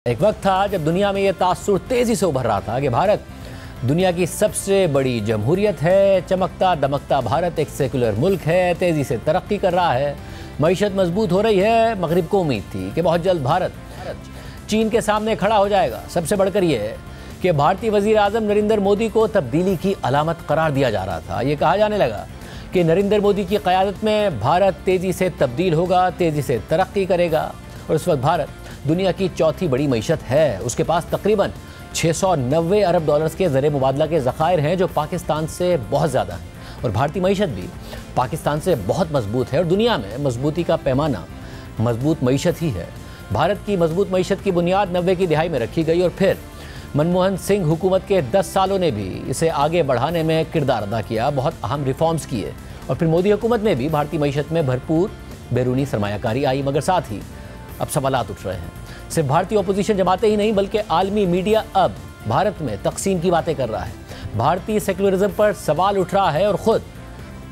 एक वक्त था जब दुनिया में यह तासुर तेजी से उभर रहा था कि भारत दुनिया की सबसे बड़ी जमहूरियत है। चमकता दमकता भारत एक सेकुलर मुल्क है, तेजी से तरक्की कर रहा है, मईशत मजबूत हो रही है। मगरिब को उम्मीद थी कि बहुत जल्द भारत चीन के सामने खड़ा हो जाएगा। सबसे बढ़कर यह है कि भारतीय वजीर आजम नरेंद्र मोदी को तब्दीली की अलामत करार दिया जा रहा था। ये कहा जाने लगा कि नरेंद्र मोदी की क़यादत में भारत तेजी से तब्दील होगा, तेजी से तरक्की करेगा। और इस वक्त भारत दुनिया की चौथी बड़ी मईशत है। उसके पास तकरीबन 690 अरब डॉलर्स के ज़र मुबादला के ज़खायर हैं, जो पाकिस्तान से बहुत ज़्यादा हैं। और भारतीय मईशत भी पाकिस्तान से बहुत मजबूत है और दुनिया में मजबूती का पैमाना मजबूत मईशत ही है। भारत की मजबूत मईशत की बुनियाद 90 की दिहाई में रखी गई और फिर मनमोहन सिंह हुकूमत के 10 सालों ने भी इसे आगे बढ़ाने में किरदार अदा किया, बहुत अहम रिफॉर्म्स किए। और फिर मोदी हुकूमत में भी भारतीय मईशत में भरपूर बैरूनी सरमायाकारी आई, मगर साथ ही अब सवालात उठ रहे हैं। सिर्फ भारतीय अपोजिशन जमाते ही नहीं बल्कि आलमी मीडिया अब भारत में तकसीम की बातें कर रहा है। भारतीय सेकुलरिज्म पर सवाल उठ रहा है और ख़ुद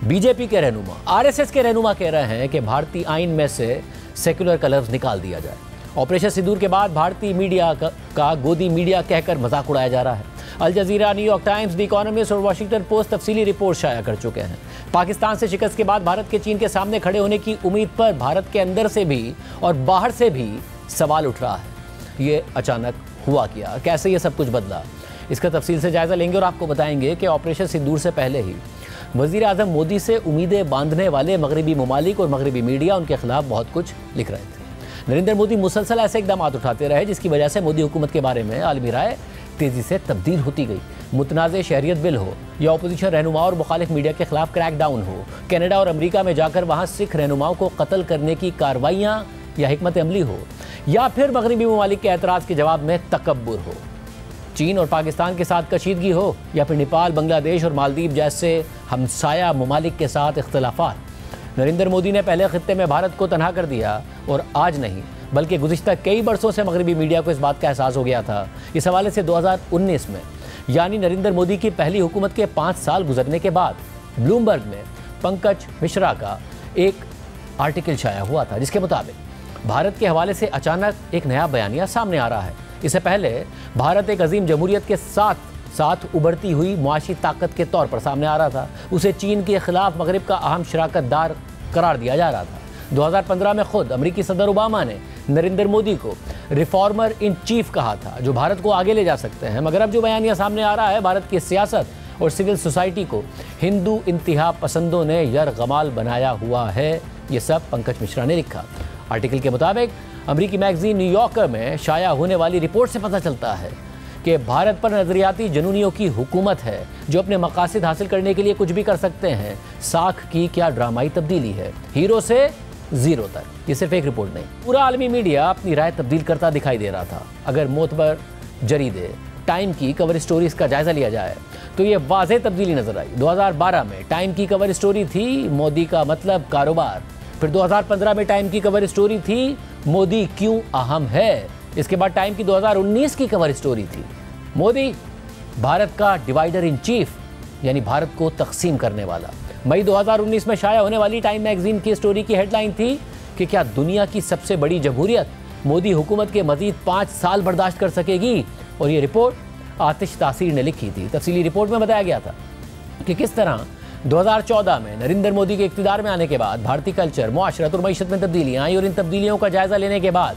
बीजेपी के रहनुमा, आरएसएस के रहनुमा कह रहे हैं कि भारतीय आइन में से सेकुलर का लफ्ज़ निकाल दिया जाए। ऑपरेशन सिंदूर के बाद भारतीय मीडिया का गोदी मीडिया कहकर मजाक उड़ाया जा रहा है। अल जजीरा, न्यूयॉर्क टाइम्स, द इकोनॉमिस्ट और वाशिंगटन पोस्ट तफसीली रिपोर्ट शाया कर चुके हैं। पाकिस्तान से शिकस्त के बाद भारत के चीन के सामने खड़े होने की उम्मीद पर भारत के अंदर से भी और बाहर से भी सवाल उठ रहा है। ये अचानक हुआ क्या, कैसे ये सब कुछ बदला, इसका तफसील से जायज़ा लेंगे और आपको बताएंगे कि ऑपरेशन सिंदूर से पहले ही वज़ीर आज़म मोदी से उम्मीदें बांधने वाले मगरबी ममालिक और मगरबी मीडिया उनके खिलाफ बहुत कुछ लिख रहे थे। नरेंद्र मोदी मुसलसल ऐसे इकदाम उठाते रहे जिसकी वजह से मोदी हुकूमत के बारे में आलमी राय तेज़ी से तब्दील होती गई। मुतनाज़ शहरियत बिल हो या अपोजिशन रहनुमा और मुखालिफ मीडिया के खिलाफ क्रैकडाउन हो, कनाडा और अमेरिका में जाकर वहाँ सिख रहनुमाओं को कत्ल करने की कार्रवाइयाँ या हिकमत अमली हो, या फिर मगरबी ममालिक के एतराज़ के जवाब में तकब्बुर हो, चीन और पाकिस्तान के साथ कशीदगी हो, या फिर नेपाल, बांग्लादेश और मालदीव जैसे हमसाया ममालिक के साथ इख्तलाफात। नरेंद्र मोदी ने पहले खित्ते में भारत को तनहा कर दिया और आज नहीं बल्कि गुज़िश्ता कई बरसों से मगरबी मीडिया को इस बात का एहसास हो गया था। इस हवाले से 2019 में यानी नरेंद्र मोदी की पहली हुकूमत के 5 साल गुजरने के बाद ब्लूमबर्ग में पंकज मिश्रा का एक आर्टिकल शाया हुआ था जिसके मुताबिक भारत के हवाले से अचानक एक नया बयानिया सामने आ रहा है। इससे पहले भारत एक अजीम जमहूरियत के साथ उभरती हुई मुआशी ताकत के तौर पर सामने आ रहा था। उसे चीन के खिलाफ मगरिब का अहम शराकतदार करार दिया जा रहा था। 2015 में खुद अमेरिकी सदर ओबामा ने नरेंद्र मोदी को रिफॉर्मर इन चीफ कहा था, जो भारत को आगे ले जा सकते हैं। मगर अब जो बयानिया सामने आ रहा है, भारत की सियासत और सिविल सोसाइटी को हिंदू इंतहा पसंदों ने यरगमाल बनाया हुआ है। ये सब पंकज मिश्रा ने लिखा। आर्टिकल के मुताबिक अमेरिकी मैगजीन न्यूयॉर्कर में शाया होने वाली रिपोर्ट से पता चलता है कि भारत पर नजरियाती जनूनियों की हुकूमत है, जो अपने मकासद हासिल करने के लिए कुछ भी कर सकते हैं। साख की क्या ड्रामाई तब्दीली है, हीरो से जीरो तक। ये सिर्फ एक रिपोर्ट नहीं, पूरा आलमी मीडिया अपनी राय तब्दील करता दिखाई दे रहा था। अगर मोतबर जरीदे टाइम की कवर स्टोरीज का जायजा लिया जाए तो ये वाज़ेह तब्दीली नजर आई। 2012 में टाइम की कवर स्टोरी थी मोदी का मतलब कारोबार। फिर 2015 में टाइम की कवर स्टोरी थी मोदी क्यों अहम है। इसके बाद टाइम की 2019 की कवर स्टोरी थी मोदी भारत का डिवाइडर इन चीफ, यानी भारत को तकसीम करने वाला। मई 2019 में शाया होने वाली टाइम मैगजीन की स्टोरी की हेडलाइन थी कि क्या दुनिया की सबसे बड़ी जमहूरियत मोदी हुकूमत के मजीद 5 साल बर्दाश्त कर सकेगी। और ये रिपोर्ट आतिश तासीर ने लिखी थी। तफसीली रिपोर्ट में बताया गया था कि किस तरह 2014 में नरेंद्र मोदी के इक़्तिदार में आने के बाद भारतीय कल्चर, मुआशरत और मईशत में तब्दीलियाँ आई। और इन तब्दीलियों का जायज़ा लेने के बाद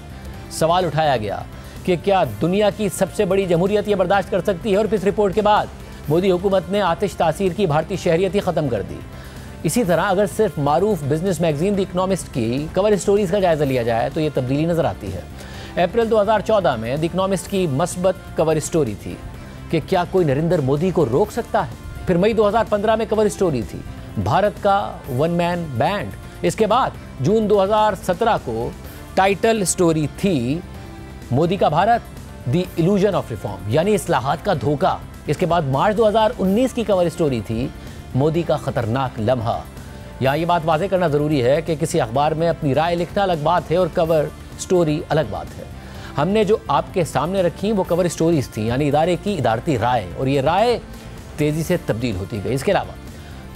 सवाल उठाया गया कि क्या दुनिया की सबसे बड़ी जमहूरियत ये बर्दाश्त कर सकती है। और इस रिपोर्ट के बाद मोदी हुकूमत ने आतिश तासीर की भारतीय शहरियत ही ख़त्म कर दी। इसी तरह अगर सिर्फ मारूफ बिजनेस मैगजीन द इकोनॉमिस्ट की कवर स्टोरीज़ का जायज़ा लिया जाए तो ये तब्दीली नज़र आती है। अप्रैल 2014 में द इकोनॉमिस्ट की मस्बत कवर स्टोरी थी कि क्या कोई नरेंद्र मोदी को रोक सकता है। फिर मई 2015 में कवर स्टोरी थी भारत का वन मैन बैंड। इसके बाद जून 2017 को टाइटल स्टोरी थी मोदी का Bharat the illusion of reform, यानी इस्लाहात का धोखा। इसके बाद मार्च 2019 की कवर स्टोरी थी मोदी का खतरनाक लम्हा। यहाँ ये बात वाज़ेह करना ज़रूरी है कि किसी अखबार में अपनी राय लिखना अलग बात है और कवर स्टोरी अलग बात है। हमने जो आपके सामने रखी वो कवर स्टोरीज थी, यानी इदारे की इदारती राय, और ये राय तेज़ी से तब्दील होती गई। इसके अलावा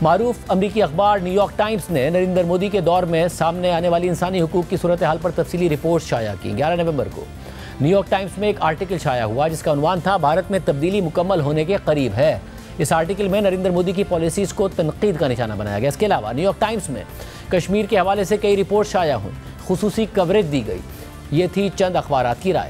मारूफ अमरीकी अखबार न्यूयॉर्क टाइम्स ने नरेंद्र मोदी के दौर में सामने आने वाली इंसानी हुकूक की सूरत हाल पर तफसीली रिपोर्ट शाया की। 11 नवंबर को न्यूयॉर्क टाइम्स में एक आर्टिकल छाया हुआ जिसका उन्वान था भारत में तब्दीली मुकम्मल होने के करीब है। इस आर्टिकल में नरेंद्र मोदी की पॉलिसीज को तनकीद का निशाना बनाया गया। इसके अलावा न्यूयॉर्क टाइम्स में कश्मीर के हवाले से कई रिपोर्ट शाया हुई, खुसूसी कवरेज दी गई। ये थी चंद अखबारात की राय।